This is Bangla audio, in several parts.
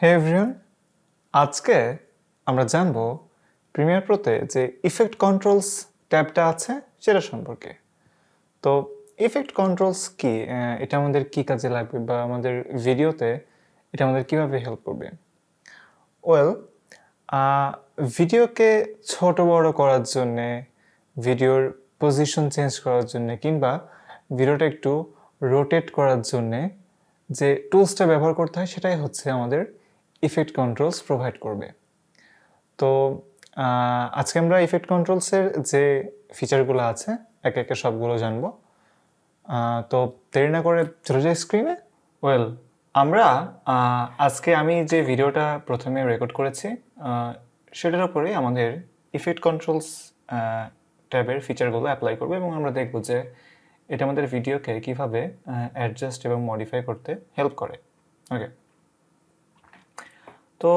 হে এভরিওয়ান, আজকে আমরা জানব প্রিমিয়ার প্রোতে যে ইফেক্ট কন্ট্রোলস ট্যাবটা আছে সেটা সম্পর্কে। তো ইফেক্ট কন্ট্রোলস কি, এটা আমাদের কি কাজে লাগবে বা আমাদের ভিডিওতে এটা আমাদের কিভাবে হেল্প করবে? ওয়েল, ভিডিওকে ছোট বড় করার জন্যে, ভিডিওর পজিশন চেঞ্জ করার জন্যে কিংবা ভিডিওটা একটু রোটেট করার জন্যে যে টুলসটা ব্যবহার করতে হয় সেটাই হচ্ছে আমাদের ইফেক্ট কন্ট্রোলস প্রোভাইড করবে। তো আজকে আমরা ইফেক্ট কন্ট্রোলসের যে ফিচারগুলো আছে একে একে সবগুলো জানবো। তো দেরি না করে চলে যাই স্ক্রিনে। ওয়েল, আমরা আজকে আমি যে ভিডিওটা প্রথমে রেকর্ড করেছি সেটার উপরে আমাদের ইফেক্ট কন্ট্রোলস ট্যাবের ফিচারগুলো অ্যাপ্লাই করবো এবং আমরা দেখব যে এটা আমাদের ভিডিওকে কীভাবে অ্যাডজাস্ট এবং মডিফাই করতে হেল্প করে। ওকে, তো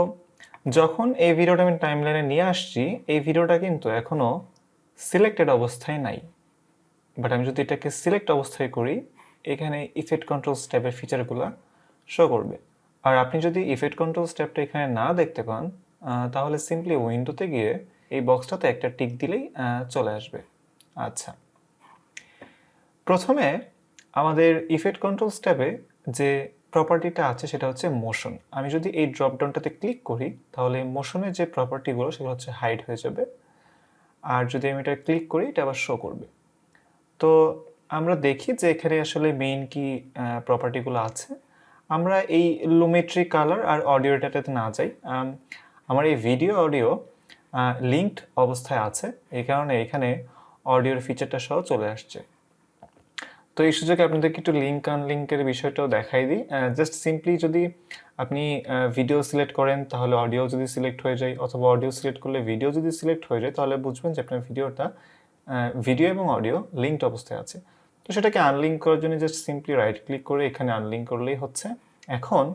যখন এই ভিডিওটা আমি টাইমলাইনে নিয়ে আসছি, এই ভিডিওটা কিন্তু এখনও সিলেক্টেড অবস্থায় নাই, বাট আমি যদি এটাকে সিলেক্ট অবস্থায় করি এখানে ইফেক্ট কন্ট্রোলস ট্যাবের ফিচারগুলো শো করবে। আর আপনি যদি ইফেক্ট কন্ট্রোলস ট্যাবটা এখানে না দেখতে পান তাহলে সিম্পলি উইন্ডোতে গিয়ে এই বক্সটাতে একটা টিক দিলেই চলে আসবে। আচ্ছা, প্রথমে আমাদের ইফেক্ট কন্ট্রোলস ট্যাবে যে প্রপার্টিটা আছে সেটা হচ্ছে মোশন। আমি যদি এই ড্রপডাউনটাতে ক্লিক করি তাহলে মোশনের যে প্রপার্টিগুলো সেগুলো হচ্ছে হাইড হয়ে যাবে, আর যদি আমি এটা ক্লিক করি এটা আবার শো করবে। তো আমরা দেখি যে এখানে আসলে মেইন কি প্রপার্টিগুলো আছে। আমরা এই লুমেট্রি কালার আর অডিওটাতে না যাই, আমার এই ভিডিও অডিও লিঙ্কড অবস্থায় আছে, এই কারণে এখানে অডিওর ফিচারটা সহ চলে আসছে। তো এই সুযোগে আপনাদেরকে একটু লিঙ্ক আনলিঙ্কের বিষয়টাও দেখাই দিই। জাস্ট সিম্পলি যদি আপনি ভিডিও সিলেক্ট করেন তাহলে অডিও যদি সিলেক্ট হয়ে যায়, অথবা অডিও সিলেক্ট করলে ভিডিও যদি সিলেক্ট হয়ে যায় তাহলে বুঝবেন যে আপনার ভিডিও এবং অডিও লিঙ্কড অবস্থায় আছে। তো সেটাকে আনলিঙ্ক করার জন্য জাস্ট সিম্পলি রাইট ক্লিক করে এখানে আনলিঙ্ক করলেই হচ্ছে। এখন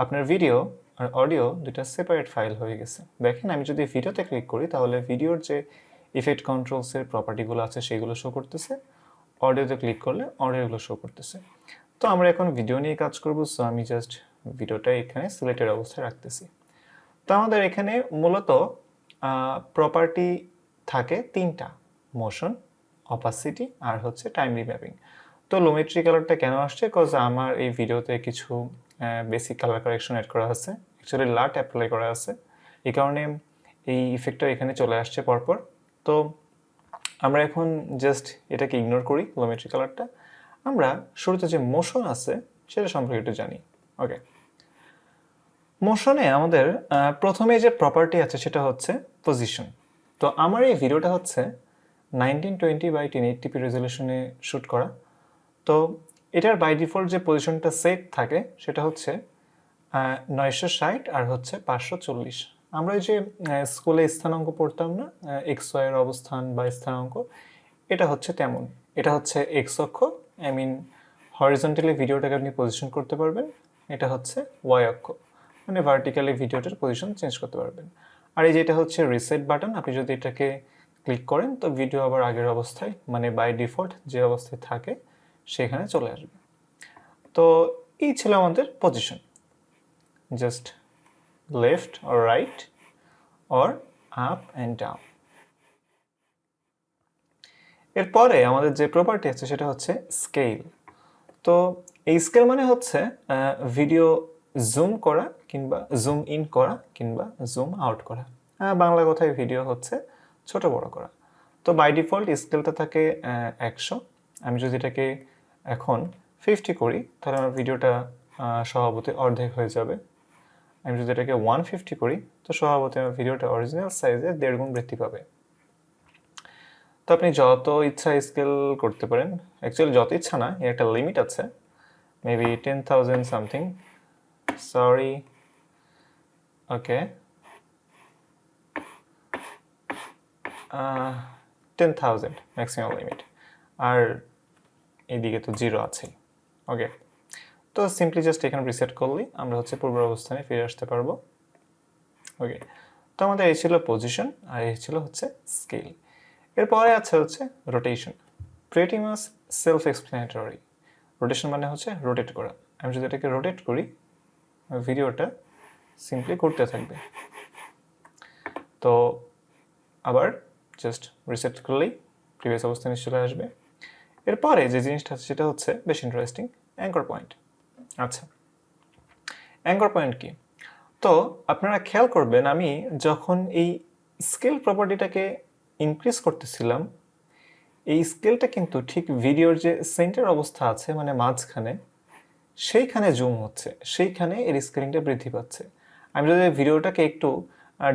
আপনার ভিডিও আর অডিও দুটা সেপারেট ফাইল হয়ে গেছে। দেখেন, আমি যদি ভিডিওতে ক্লিক করি তাহলে ভিডিওর যে ইফেক্ট কন্ট্রোলসের প্রপার্টিগুলো আছে সেগুলো শো করতেছে, অডিওতে ক্লিক করলে অডিওগুলো শো করতেছে। তো আমরা এখন ভিডিও নিয়ে কাজ করবো, সো আমি জাস্ট ভিডিওটা এখানে সিলেক্টেড অবস্থায় রাখতেছি। তো আমাদের এখানে মূলত প্রপার্টি থাকে তিনটা: মোশন, অপাসিটি আর হচ্ছে টাইম রিম্যাপিং। তো লুমেট্রি কালারটা কেন আসছে? কজ আমার এই ভিডিওতে কিছু বেসিক কালার কারেকশন অ্যাড করা আছে, অ্যাকচুয়ালি লাট অ্যাপ্লাই করা আছে, এই কারণে এই ইফেক্টটা এখানে চলে আসছে পরপর। তো আমরা এখন জাস্ট এটাকে ইগনোর করি লুমেট্রি কালারটা। আমরা শুরুতে যে মোশন আছে সেটা সম্পর্কে একটু জানি। ওকে, মোশনে আমাদের প্রথমে যে প্রপার্টি আছে সেটা হচ্ছে পজিশন। তো আমার এই ভিডিওটা হচ্ছে 1920x1080p রেজলিউশনে শ্যুট করা। তো এটার বাই ডিফল্ট যে পজিশনটা সেট থাকে সেটা হচ্ছে 960 আর হচ্ছে 540। আমরা ওই যে স্কুলে স্থানাঙ্ক পড়তাম না, এক্স ওয়াইয়ের অবস্থান বা স্থানাঙ্ক, এটা হচ্ছে তেমন। এটা হচ্ছে এক্স অক্ষ, আই মিন হরিজন্টালি ভিডিওটাকে আপনি পজিশন করতে পারবেন। এটা হচ্ছে ওয়াই অক্ষ, মানে ভার্টিক্যালি ভিডিওটার পজিশন চেঞ্জ করতে পারবেন। আর এই যেটা হচ্ছে রিসেট বাটন, আপনি যদি এটাকে ক্লিক করেন তো ভিডিও আবার আগের অবস্থায়, মানে বাই ডিফল্ট যে অবস্থায় থাকে সেখানে চলে আসবে। তো এই ছিল আমাদের position, just left or right or up and down. এরপরে আমাদের যে প্রপার্টি আছে সেটা হচ্ছে স্কেল। তো এই স্কেল মানে হচ্ছে ভিডিও জুম করা কিংবা জুম ইন করা কিংবা জুম আউট করা। বাংলা কথায় ভিডিও হচ্ছে ছোট বড় করা। তো বাই ডিফল্ট স্কেলটা থাকে 100। আমি যদি এটাকে এখন 50 করি তাহলে আমার ভিডিওটা স্বভাবতই অর্ধেক হয়ে যাবে। আমি যদি এটাকে 150 করি তো স্বভাবতই আমার ভিডিওটা অরিজিনাল সাইজে 1.5 গুণ বৃদ্ধি পাবে। তো আপনি যত ইচ্ছা স্কেল করতে পারেন, অ্যাকচুয়ালি যত ইচ্ছা না, এর একটা লিমিট আছে, মেবি 10,000 সামথিং, সরি। ওকে, 10,000 ম্যাক্সিমাম লিমিট, আর এইদিকে তো 0 আছেই। ওকে, তো সিম্পলি জাস্ট এখানে রিসেট করলেই আমরা হচ্ছে পূর্বের অবস্থানে ফিরে আসতে পারবো। ওকে, তো আমাদের এই ছিল পজিশন আর এই ছিল হচ্ছে স্কেল। এরপরে আছে হচ্ছে rotation, pretty much self explanatory. Rotation মানে হচ্ছে রোটেট করা। আমি যদি এটাকে রোটেট করি ভিডিওটা সিম্পলি ঘুরতে থাকবে। তো আবার জাস্ট রিসেট করলেই প্রিভিয়াস অবস্থানে চলে আসবে। এরপরে যে জিনিসটা আছে সেটা হচ্ছে বেশ ইন্টারেস্টিং, অ্যাঙ্কর পয়েন্ট। আচ্ছা, অ্যাঙ্কর পয়েন্ট কি? তো আপনারা খেয়াল করবেন, আমি যখন এই স্কেল প্রপার্টিটাকে ইনক্রিজ করতেছিলাম, এই স্কেলটা কিন্তু ঠিক ভিডিওর যে সেন্টার অবস্থা আছে মানে মাঝখানে, সেইখানে জুম হচ্ছে, সেইখানে এর স্কেলিংটা বৃদ্ধি পাচ্ছে। আমি যদি ভিডিওটাকে একটু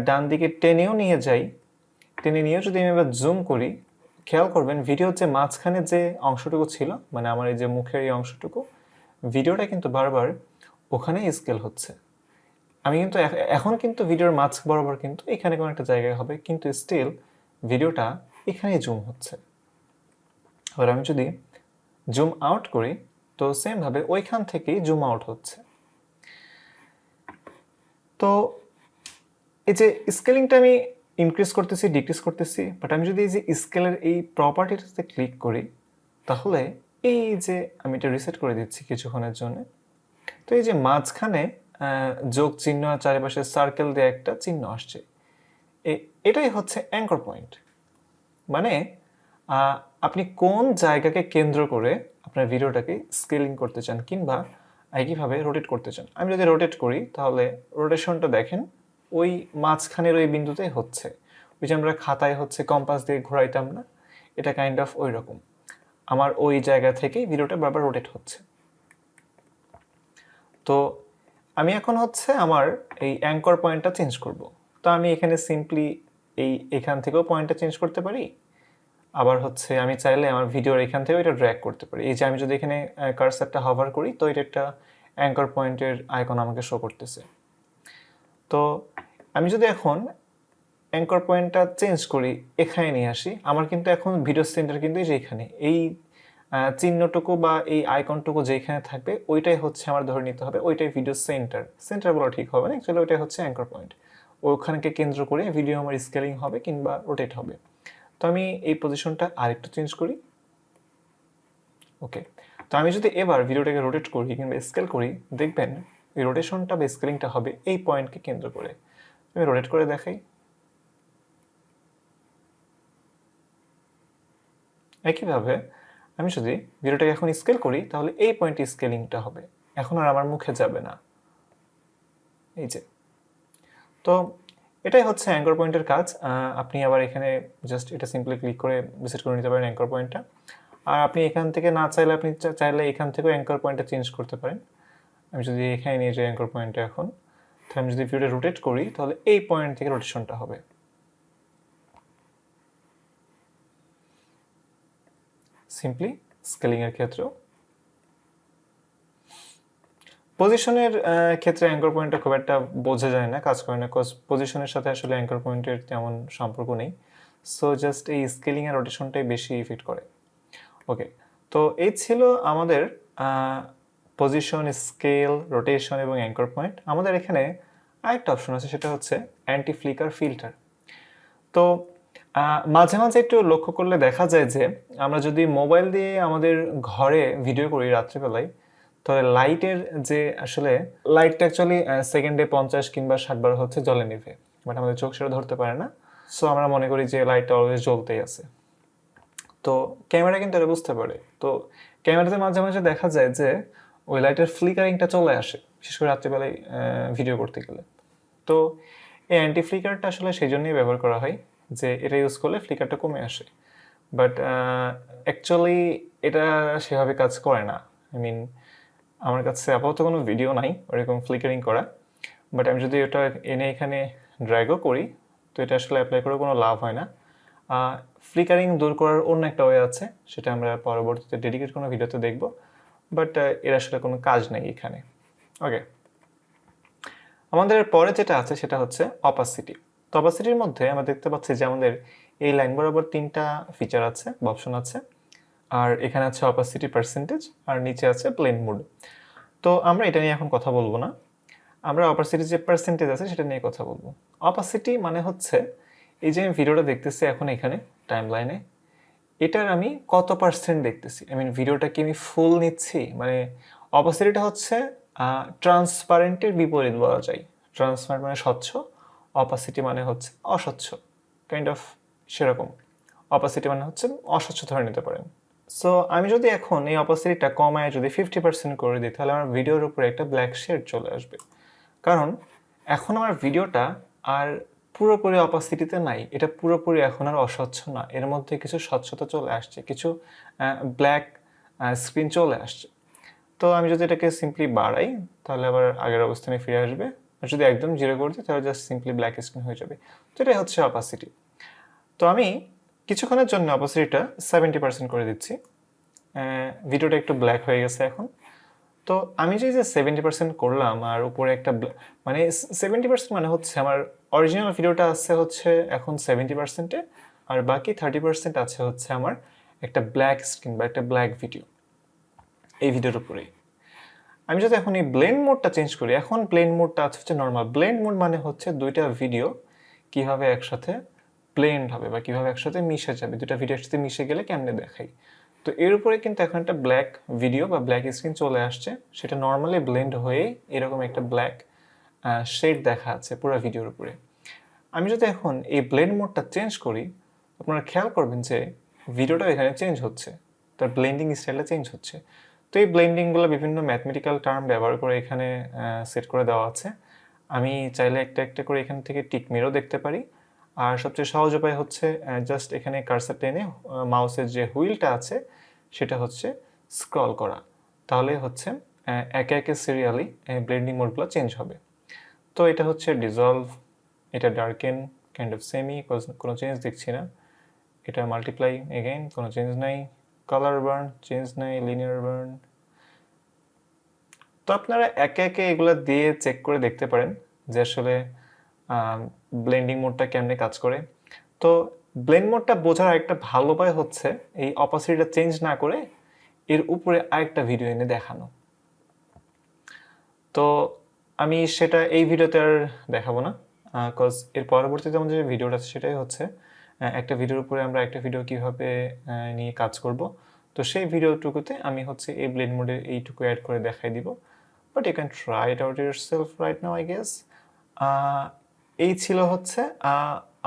ডান দিকে টেনেও নিয়ে যাই, টেনে নিয়েও যদি আমি এবার জুম করি, খেয়াল করবেন ভিডিওর যে মাঝখানে যে অংশটুকু ছিল, মানে আমার এই যে মুখের এই অংশটুকু, ভিডিওটা কিন্তু বারবার ওখানেই স্কেল হচ্ছে। আমি কিন্তু এখন কিন্তু ভিডিওর মাঝ বরাবর কিন্তু এখানে কোনো একটা জায়গায় হবে, কিন্তু স্টিল ভিডিওটা এখানেই জুম হচ্ছে। এবার আমি যদি জুম আউট করি, তো সেম ভাবে ওইখান থেকেই জুম আউট হচ্ছে। তো এই যে স্কেলিংটা আমি ইনক্রিজ করতেছি, ডিক্রিজ করতেছি, বাট আমি যদি এই যে স্কেলের এই প্রপার্টিটাতে ক্লিক করি, তাহলে এই যে আমি এটা রিসেট করে দিচ্ছি কিছুক্ষণের জন্য, তো এই যে মাঝখানে যোগ চিহ্ন আর চারিপাশে সার্কেল দিয়ে একটা চিহ্ন আসছে, এটাই হচ্ছে অ্যাঙ্কর পয়েন্ট। মানে আপনি কোন জায়গাকে কেন্দ্র করে আপনার ভিডিওটাকে স্কেলিং করতে চান কিংবা একইভাবে রোটেট করতে চান। আমি যদি রোটেট করি তাহলে রোটেশনটা দেখেন ওই মাঝখানের ওই বিন্দুতেই হচ্ছে। ওই যে আমরা খাতায় হচ্ছে কম্পাস দিয়ে ঘোরাইতাম না, এটা কাইন্ড অফ ওই রকম। আমার ওই জায়গা থেকেই ভিডিওটা বারবার রোটেট হচ্ছে। তো আমি এখন হচ্ছে আমার এই অ্যাঙ্কর পয়েন্টটা চেঞ্জ করব। তো আমি এখানে সিম্পলি এখান থেকেও পয়েন্টটা চেঞ্জ করতে পারি, আবার হচ্ছে আমি চাইলে আমার ভিডিওর এখান থেকেও এটা ড্র্যাগ করতে পারি। এই যে আমি যদি এখানে কার্সারটা হভার করি, তো এটা একটা অ্যাঙ্কর পয়েন্টের আইকন আমাকে শো করতেছে। তো আমি যদি এখন অ্যাঙ্কর পয়েন্টটা চেঞ্জ করি, এখানে নিয়ে আসি, আমার কিন্তু এখন ভিডিও সেন্টার কিন্তু এই যে এখানে এই চিহ্নটুকু বা এই আইকনটুকু যেখানে থাকবে ওইটাই হচ্ছে আমার ধরে নিতে হবে ওইটাই ভিডিও সেন্টার বলা ঠিক হবে না, অ্যাকচুয়ালি ওইটাই হচ্ছে অ্যাঙ্কর পয়েন্ট। ওখানকে কেন্দ্র করে ভিডিও আমার স্কেলিং হবে কিংবা রোটেট হবে। তো আমি এই পজিশনটা আরেকটু চেঞ্জ করি। ওকে, তো আমি যদি এবার ভিডিওটাকে রোটেট করি কিংবা স্কেল করি, দেখবেন এই রোটেশনটা বা স্কেলিংটা হবে এই পয়েন্টকে কেন্দ্র করে। আমি রোটেট করে দেখাই। একইভাবে আমি যদি ভিডিওটাকে এখন স্কেল করি, তাহলে এই পয়েন্টে স্কেলিংটা হবে, এখন আর আমার মুখে যাবে না। এই যে, তো এটাই হচ্ছে অ্যাঙ্কর পয়েন্টের কাজ। আপনি আবার এখানে জাস্ট এটা সিম্পলি ক্লিক করে ভিজিট করে নিতে পারেন অ্যাঙ্কর পয়েন্টটা। আর আপনি এখান থেকে না চাইলে আপনি চাইলে এখান থেকেও অ্যাঙ্কর পয়েন্টটা চেঞ্জ করতে পারেন। আমি যদি এখানে নিয়ে যাই অ্যাঙ্কর পয়েন্টটা এখন, তাহলে আমি যদি ভিডিওটা রোটেট করি তাহলে এই পয়েন্ট থেকে রোটেশনটা হবে। সিম্পলি স্কেলিংয়ের ক্ষেত্রেও। পজিশনের ক্ষেত্রে অ্যাঙ্কর পয়েন্টটা খুব একটা বোঝা যায় না, কাজ করে না, কজ পজিশনের সাথে আসলে অ্যাঙ্কর পয়েন্টের তেমন সম্পর্ক নেই। সো জাস্ট এই স্কেলিং আর রোটেশনটাই বেশি ইফেক্ট করে। ওকে, তো এই ছিল আমাদের পজিশন, স্কেল, রোটেশন এবং অ্যাঙ্কর পয়েন্ট। আমাদের এখানে আরেকটা অপশন আছে, সেটা হচ্ছে অ্যান্টি ফ্লিকার ফিল্টার। তো মাঝে মাঝে একটু লক্ষ্য করলে দেখা যায় যে আমরা যদি মোবাইল দিয়ে আমাদের ঘরে ভিডিও করি রাত্রিবেলায়, তাহলে লাইটের যে আসলে লাইটটা অ্যাকচুয়ালি সেকেন্ডে 50 কিংবা 60 বার হচ্ছে জ্বলে নিভে, বাট আমাদের চোখ সেটা ধরতে পারে না। সো আমরা মনে করি যে লাইটটা অলওয়েজ জ্বলতেই আছে। তো ক্যামেরা কিন্তু এটা বুঝতে পারে। তো ক্যামেরাতে মাঝে মাঝে দেখা যায় যে ওই লাইটের ফ্লিকারিংটা চলে আসে, বিশেষ করে রাত্রিবেলায় ভিডিও করতে গেলে। তো এই অ্যান্টি ফ্লিকারটা আসলে সেই জন্যই ব্যবহার করা হয় যে এটা ইউজ করলে ফ্লিকারটা কমে আসে, বাট অ্যাকচুয়ালি এটা সেভাবে কাজ করে না। আই মিন আমার কাছে আপাতত কোনো ভিডিও নাই ওরকম ফ্লিকারিং করা, বাট আমি যদি এটা এনে এখানে ড্র্যাগও করি, তো এটা আসলে অ্যাপ্লাই করে কোনো লাভ হয় না। ফ্লিকারিং দূর করার অন্য একটা ওয়ে আছে, সেটা আমরা পরবর্তীতে ডেডিকেট কোনো ভিডিওতে দেখব, বাট এর আসলে কোনো কাজ নেই এখানে। ওকে, আমাদের পরে যেটা আছে সেটা হচ্ছে অপাসিটি। তো অপাসিটির মধ্যে আমরা দেখতে পাচ্ছি যে আমাদের এই লাইন বরাবর 3টা ফিচার আছে বা অপশন আছে, আর এখানে আছে অপাসিটি পার্সেন্টেজ আর নিচে আছে প্লেন মোড। তো আমরা এটা নিয়ে এখন কথা বলবো না, আমরা অপাসিটির যে পার্সেন্টেজ আছে সেটা নিয়ে কথা বলবো। অপাসিটি মানে হচ্ছে এই যে আমি ভিডিওটা দেখতেছি এখন এখানে টাইম লাইনে, এটার আমি কত পার্সেন্ট দেখতেছি, আই মিন ভিডিওটা কি আমি ফুল নিচ্ছি। মানে অপাসিটিটা হচ্ছে ট্রান্সপারেন্টের বিপরীত বলা যায়। ট্রান্সপারেন্ট মানে স্বচ্ছ, অপাসিটি মানে হচ্ছে অস্বচ্ছ, কাইন্ড অফ সেরকম। অপাসিটি মানে হচ্ছে অস্বচ্ছ ধরে নিতে পারেন। সো আমি যদি এখন এই অপাসিটিটা কমায় যদি 50% করে দিই, তাহলে আমার ভিডিওর উপরে একটা ব্ল্যাক শেড চলে আসবে। কারণ এখন আমার ভিডিওটা আর পুরোপুরি অপাসিটিতে নাই, এটা পুরোপুরি এখন আর অস্বচ্ছ না, এর মধ্যে কিছু স্বচ্ছতা চলে আসছে, কিছু ব্ল্যাক স্ক্রিন চলে আসছে। তো আমি যদি এটাকে সিম্পলি বাড়াই তাহলে আবার আগের অবস্থানে ফিরে আসবে, আর যদি একদম জিরো করে দিই তাহলে জাস্ট সিম্পলি ব্ল্যাক স্ক্রিন হয়ে যাবে। তো এটাই হচ্ছে অপাসিটি। তো আমি কিছুক্ষণের জন্য অপাসিটিটা 70% করে দিচ্ছি। ভিডিওটা একটু ব্ল্যাক হয়ে গেছে এখন। তো আমি যে 70% করলাম আর উপরে একটা মানে 70% মানে হচ্ছে আমার অরিজিনাল ভিডিওটা আছে হচ্ছে এখন 70%-এ, আর বাকি 30% আছে হচ্ছে আমার একটা ব্ল্যাক স্ক্রিন বা একটা ব্ল্যাক ভিডিও এই ভিডিওর উপরেই। আমি যদি এখন এই ব্লেন্ড মোডটা চেঞ্জ করি, এখন ব্লেন্ড মোডটা আছে হচ্ছে নর্মাল। ব্লেন্ড মোড মানে হচ্ছে দুইটা ভিডিও কিভাবে একসাথে ব্লেন্ড হবে বা কিভাবে একসাথে মিশে যাবে, দুটা ভিডিও একসাথে মিশে গেলে কেমনে দেখাই। তো এর উপরে কিন্তু এখন একটা ব্ল্যাক ভিডিও বা ব্ল্যাক স্ক্রিন চলে আসছে, সেটা নর্মালি ব্লেন্ড হয়ে এরকম একটা ব্ল্যাক শেড দেখা আছে পুরো ভিডিওর উপরে। আমি যদি এখন এই ব্লেন্ড মোডটা চেঞ্জ করি, আপনারা খেয়াল করবেন যে ভিডিওটা এখানে চেঞ্জ হচ্ছে, তার ব্লেন্ডিং স্টাইলটা চেঞ্জ হচ্ছে। তো এই ব্লেন্ডিংগুলো বিভিন্ন ম্যাথমেটিক্যাল টার্ম ব্যবহার করে এখানে সেট করে দেওয়া আছে। আমি চাইলে একটা একটা করে এখান থেকে টিক মেরেও দেখতে পারি। আর সবচেয়ে সহজ উপায় হচ্ছে জাস্ট এখানে কার্সার টেনে মাউসের যে হুইলটা আছে সেটা হচ্ছে স্ক্রল করা, তাহলে হচ্ছে একে একে সিরিয়ালি ব্লেন্ডিং মোডগুলো চেঞ্জ হবে। তো এটা হচ্ছে ডিজলভ, এটা ডার্কেন, কাইন্ড অফ সেমি, কোনো চেঞ্জ দেখছি না। এটা মাল্টিপ্লাই, এগেইন কোনো চেঞ্জ নাই। কালার বার্ন চেঞ্জ নাই, লিনিয়ার বার্ন। তো আপনারা একে একে এগুলো দিয়ে চেক করে দেখতে পারেন যে আসলে ব্লেন্ডিং মোডটা কেমনে কাজ করে। তো ব্লেন্ড মোডটা বোঝার আরেকটা ভালো উপায় হচ্ছে এই অপাসিটিটা চেঞ্জ না করে এর উপরে আরেকটা ভিডিও এনে দেখানো। তো আমি সেটা এই ভিডিওতে আর দেখাবো না, কজ এর পরবর্তীতে আমাদের যে ভিডিওটা আছে সেটাই হচ্ছে একটা ভিডিওর উপরে আমরা একটা ভিডিও কিভাবে নিয়ে কাজ করব। তো সেই ভিডিওটুকুতে আমি হচ্ছে এই ব্লেন্ড মোডে এইটুকু অ্যাড করে দেখাই দিব, but you can try it out yourself right now I guess. এই ছিল হচ্ছে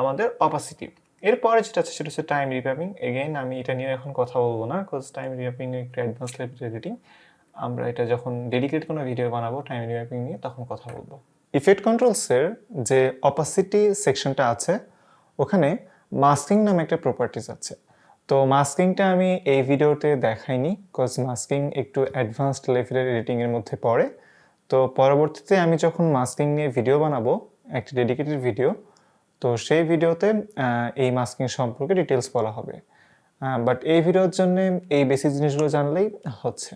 আমাদের অপাসিটি। এরপরে যেটা আছে সেটা হচ্ছে টাইম রিম্যাপিং। এগেইন আমি এটা নিয়ে এখন কথা বলবো না, কজ টাইম রিম্যাপিং একটু অ্যাডভান্স লেভেল এডিটিং, আমরা এটা যখন ডেডিকেট কোনো ভিডিও বানাবো টাইম রিম্যাপিং নিয়ে তখন কথা বলবো। ইফেক্ট কন্ট্রোলসের যে অপাসিটি সেকশনটা আছে ওখানে মাস্কিং নামে একটা প্রপার্টিজ আছে। তো মাস্কিংটা আমি এই ভিডিওতে দেখাইনি, কজ মাস্কিং একটু অ্যাডভান্সড লেভেলের এডিটিংয়ের মধ্যে পড়ে। তো পরবর্তীতে আমি যখন মাস্কিং নিয়ে ভিডিও বানাবো, একটা ডেডিকেটেড ভিডিও, তো সেই ভিডিওতে এই মাস্কিং সম্পর্কে ডিটেলস বলা হবে। বাট এই ভিডিওর জন্য এই বেসিক জিনিসগুলো জানলেই হচ্ছে।